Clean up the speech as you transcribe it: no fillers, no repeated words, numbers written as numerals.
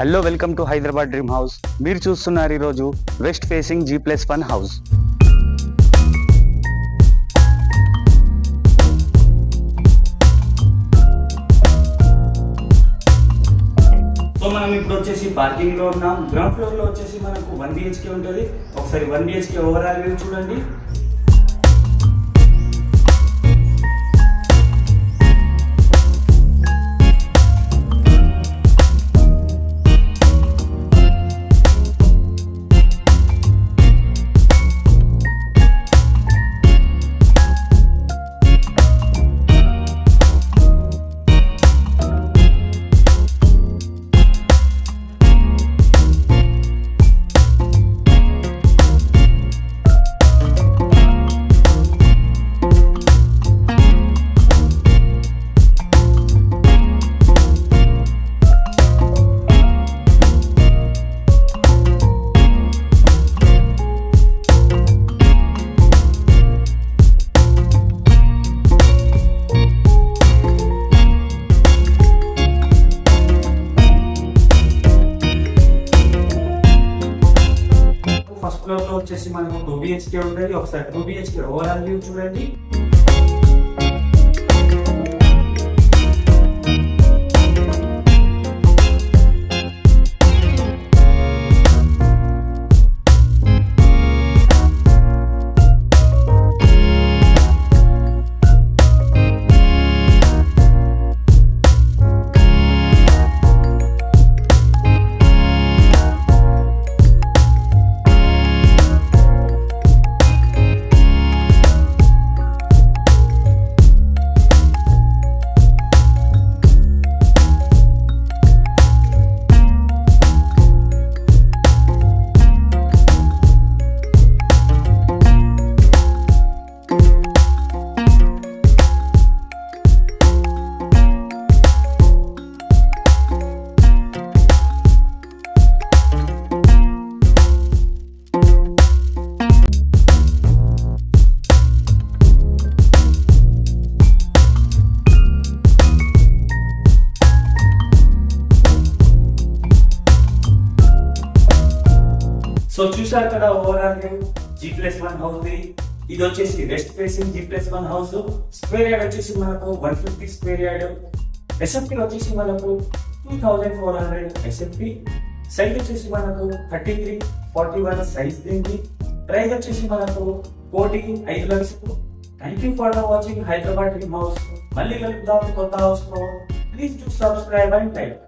Hello, welcome to Hyderabad dream house. మీరు చూస్తున్నారు ఈరోజు west facing G+1 house. So మనం ఇప్పుడు వచ్చేసి పార్కింగ్ లో ఉన్నాం. గ్రౌండ్ ఫ్లోర్ లో వచ్చేసి మనకు 1 BHK ఉంటుంది. ఒకసారి 1 BHK ఓవరాల్ వ్యూ చూడండి. ఫస్ట్ ఫ్లోర్ లో వచ్చేసి మనకు 2 BHK ఉంటుంది. ఒకసారి 2 BHK ఓవరాల్ వ్యూ చూడండి. సో చూసారు కదా ఓవరాల్ G+1 హౌస్. ఇది వచ్చేసి west facing G+1 house. Square yard వచ్చేసి మనకు 150 స్క్వేర్ యార్డ్. SFT వచ్చేసి మనకు 2400 SFT. సైజ్ వచ్చేసి మనకు 33:41 సైజ్ దీనికి. ప్రైస్ వచ్చేసి మనకు 1,05,00,000. Thank you for watching Hyderabad dream house. మళ్ళీ కలుద్దాం కొత్త హౌస్ లో. Please do subscribe and like.